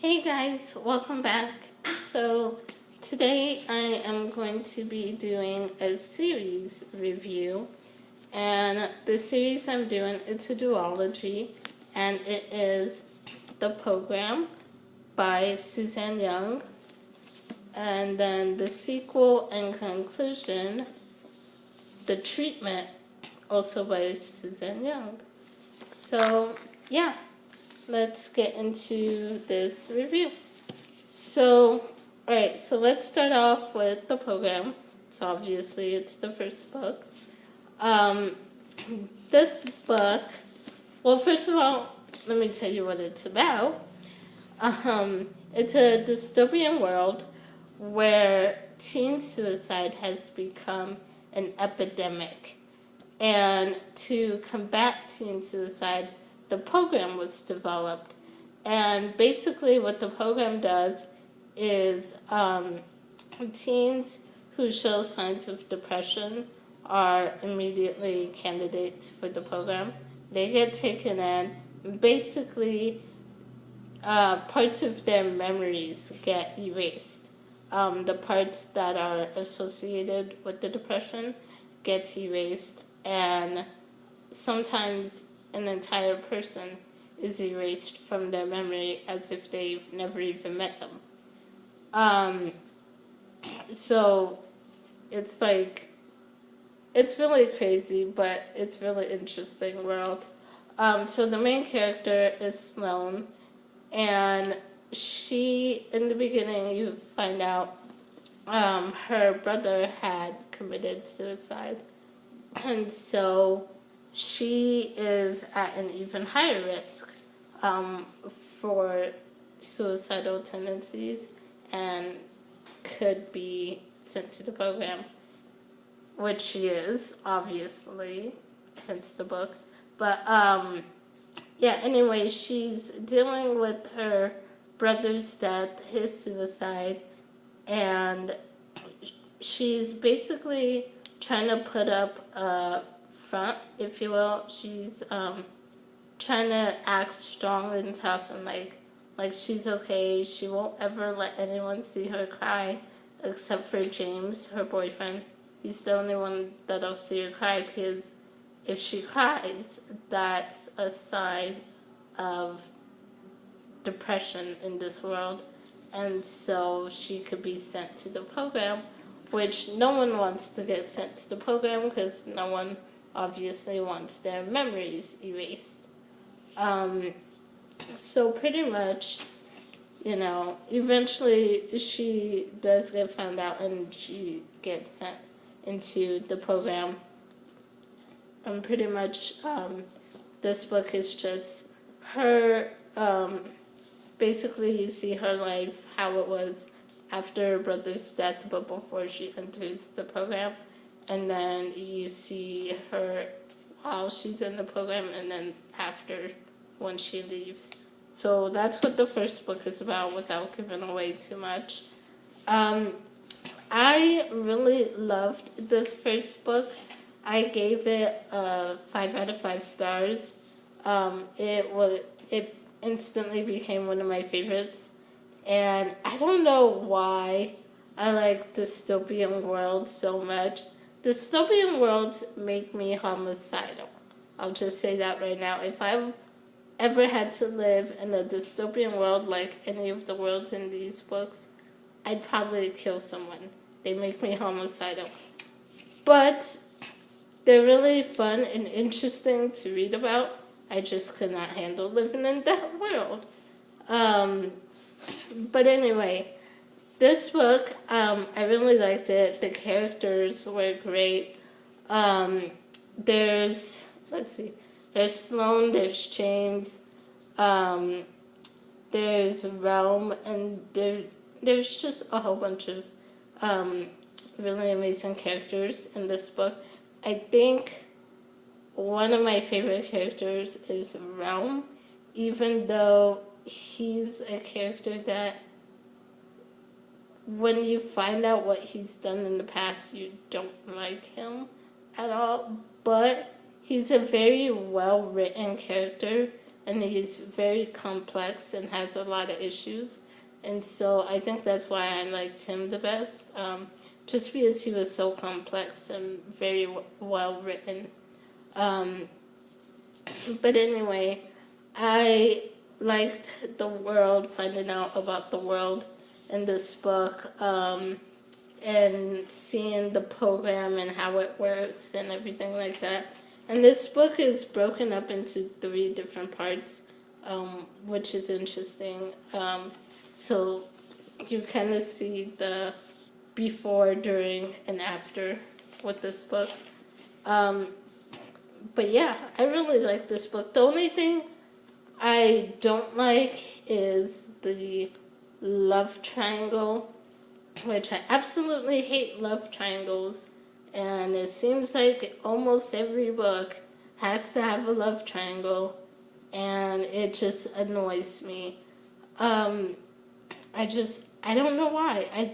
Hey guys, welcome back. So today I am going to be doing a series review, and the series I'm doing, it's a duology, and it is The Program by Suzanne Young, and then the sequel and conclusion, The Treatment, also by Suzanne Young. So yeah, let's get into this review. So, alright, so let's start off with The Program. So obviously it's the first book. This book, well, first of all, let me tell you what it's about. It's a dystopian world where teen suicide has become an epidemic. And to combat teen suicide, the program was developed. And basically what the program does is teens who show signs of depression are immediately candidates for the program. They get taken in. Basically, parts of their memories get erased. The parts that are associated with the depression gets erased, and sometimes an entire person is erased from their memory as if they've never even met them. So it's like, it's really crazy, but it's really interesting world. So the main character is Sloane, and she, in the beginning, you find out her brother had committed suicide, and so she is at an even higher risk for suicidal tendencies and could be sent to the program, which she is, obviously, hence the book. But yeah, anyway, she's dealing with her brother's death, his suicide, and she's basically trying to put up a front, if you will. She's trying to act strong and tough and like she's okay. She won't ever let anyone see her cry except for James, her boyfriend. He's the only one that'll see her cry, because if she cries, that's a sign of depression in this world, and so she could be sent to the program, which no one wants to get sent to the program because no one obviously wants their memories erased. So pretty much, eventually she does get found out and she gets sent into the program. And pretty much this book is just her, basically you see her life, how it was after her brother's death, but before she enters the program. And then you see her while she's in the program, and then after, when she leaves. So that's what the first book is about, without giving away too much. I really loved this first book. I gave it 5 out of 5 stars. It instantly became one of my favorites. And I don't know why I like dystopian worlds so much. Dystopian worlds make me homicidal. I'll just say that right now. If I ever had to live in a dystopian world like any of the worlds in these books, I'd probably kill someone. They make me homicidal. But they're really fun and interesting to read about. I just could not handle living in that world. But anyway, this book, I really liked it. The characters were great. There's Sloane, there's James, there's Realm, and there's just a whole bunch of really amazing characters in this book. I think one of my favorite characters is Realm, even though he's a character that, when you find out what he's done in the past, you don't like him at all. But he's a very well-written character and he's very complex and has a lot of issues. And so I think that's why I liked him the best, just because he was so complex and very well written. Um, but anyway, I liked the world, finding out about the world in this book, and seeing the program and how it works and everything like that. And this book is broken up into 3 different parts, which is interesting. So you kind of see the before, during, and after with this book. But yeah, I really like this book. The only thing I don't like is the love triangle, which I absolutely hate love triangles. And it seems like almost every book has to have a love triangle, and it just annoys me. I don't know why.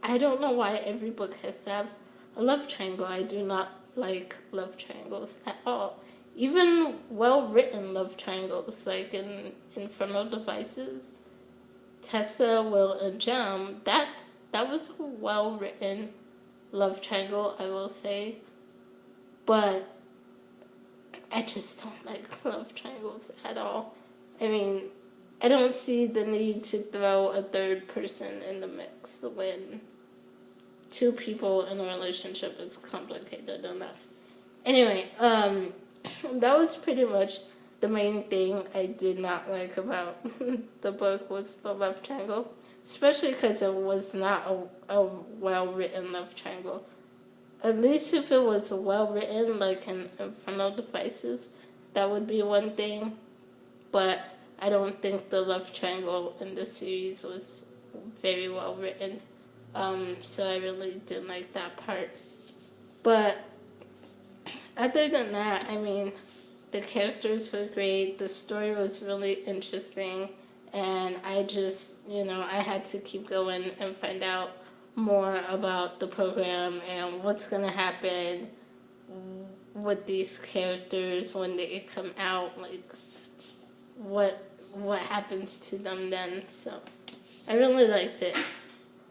I don't know why every book has to have a love triangle. I do not like love triangles at all. Even well-written love triangles, like in Infernal Devices, Tessa, Will, and Jem, that was a well-written love triangle, I will say. But I just don't like love triangles at all. I mean, I don't see the need to throw a third person in the mix when 2 people in a relationship is complicated enough. Anyway, that was pretty much the main thing I did not like about the book was the love triangle, especially because it was not a well-written love triangle. At least if it was well-written, like in Infernal Devices, that would be one thing. But I don't think the love triangle in the series was very well-written. So I really didn't like that part. But other than that, I mean, the characters were great. The story was really interesting. And I just, I had to keep going and find out more about the program and what's going to happen with these characters when they come out. Like, what happens to them then. So I really liked it.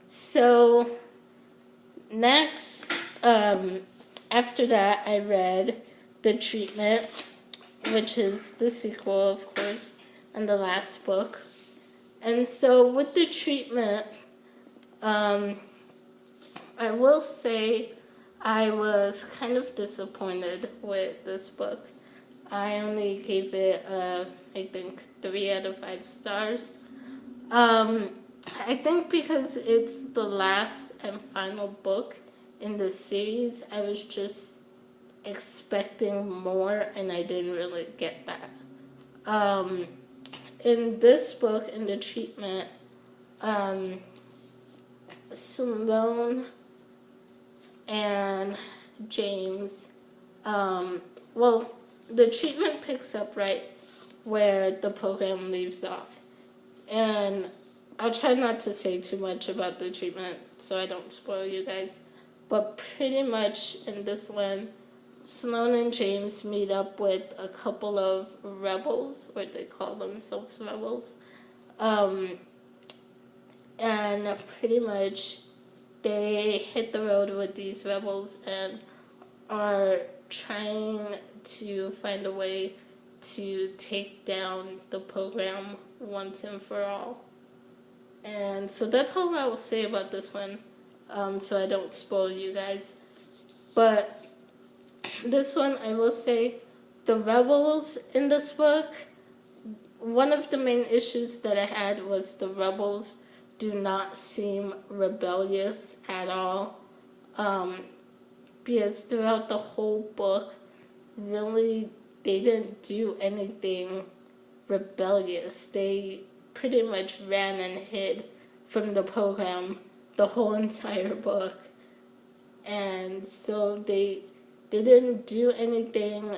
So next, after that, I read The Treatment, which is the sequel, of course, and the last book. And so with The Treatment, I will say I was kind of disappointed with this book. I only gave it, I think, 3 out of 5 stars. I think because it's the last and final book in the series, I was just expecting more, and I didn't really get that. In this book, in The Treatment, Sloane and James, the treatment picks up right where the program leaves off. And I'll try not to say too much about the treatment so I don't spoil you guys. But pretty much in this one, Sloane and James meet up with a couple of rebels, or they call themselves rebels. And pretty much they hit the road with these rebels and are trying to find a way to take down the program once and for all. And so that's all I will say about this one, so I don't spoil you guys. But this one, I will say, the rebels in this book, one of the main issues that I had was the rebels do not seem rebellious at all. Because throughout the whole book, really, they didn't do anything rebellious. They pretty much ran and hid from the program the whole entire book. And so they didn't do anything,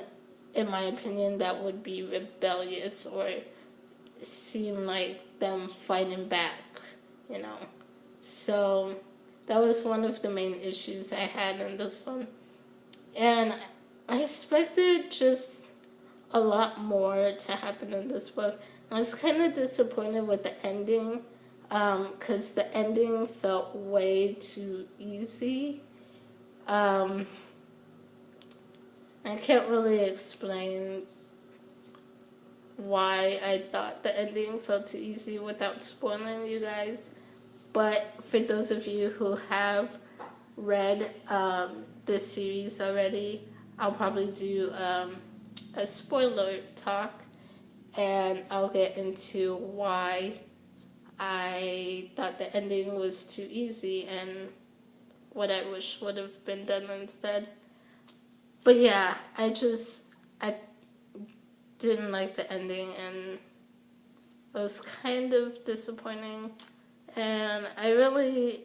in my opinion, that would be rebellious or seem like them fighting back, So that was one of the main issues I had in this one. And I expected just a lot more to happen in this book. I was kind of disappointed with the ending, because the ending felt way too easy. I can't really explain why I thought the ending felt too easy without spoiling you guys. But for those of you who have read this series already, I'll probably do a spoiler talk, and I'll get into why I thought the ending was too easy and what I wish would have been done instead. But yeah, I didn't like the ending, and it was kind of disappointing. And I really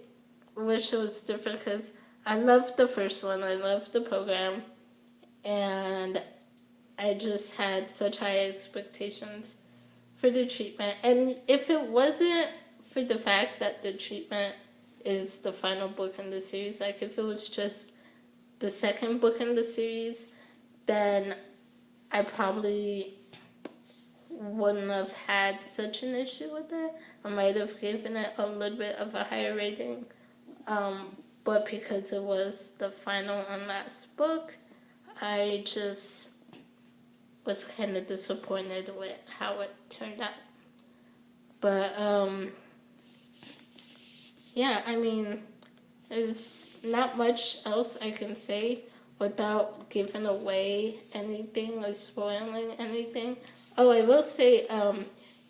wish it was different, because I loved the first one. I loved the program, and I just had such high expectations for the treatment. And if it wasn't for the fact that the treatment is the final book in the series, like if it was just the second book in the series, then I probably wouldn't have had such an issue with it. I might have given it a little bit of a higher rating. But because it was the final and last book, I just was kind of disappointed with how it turned out. But, yeah, I mean, there's not much else I can say without giving away anything or spoiling anything. Oh, I will say,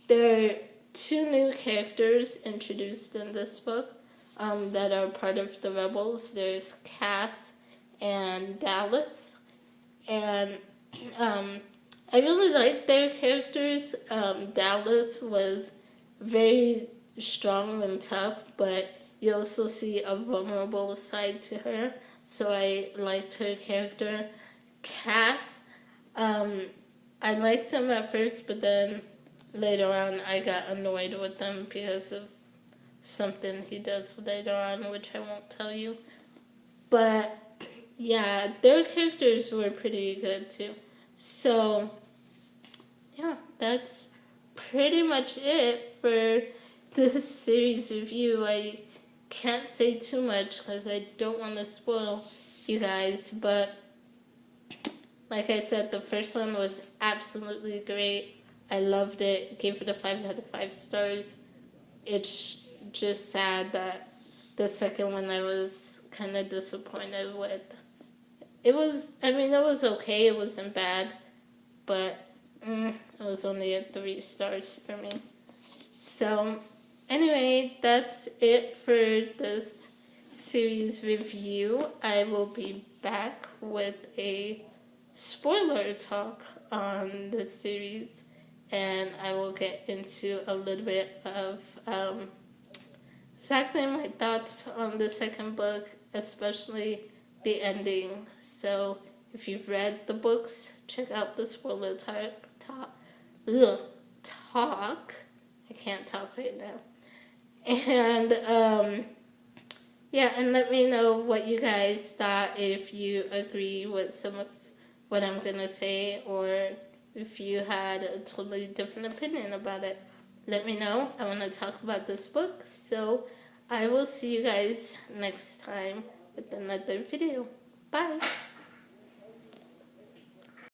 there are 2 new characters introduced in this book that are part of the Rebels. There's Cass and Dallas. And I really liked their characters. Dallas was very strong and tough, but you also see a vulnerable side to her. So I liked her character. Cass, I liked him at first, but then later on I got annoyed with him because of something he does later on, which I won't tell you. But yeah, their characters were pretty good too. So yeah, that's pretty much it for this series review. I can't say too much because I don't want to spoil you guys, but like I said, the first one was absolutely great. I loved it, gave it a 5 out of 5 stars. It's just sad that the second one I was kind of disappointed with. It was okay, it wasn't bad, but it was only at 3 stars for me. So, anyway, that's it for this series review. I will be back with a spoiler talk on the series, and I will get into a little bit of exactly my thoughts on the second book, especially the ending. So if you've read the books, check out the spoiler talk. I can't talk right now. And yeah, and let me know what you guys thought, if you agree with some of what I'm gonna say, or if you had a totally different opinion about it. Let me know. I want to talk about this book. So I will see you guys next time with another video. Bye.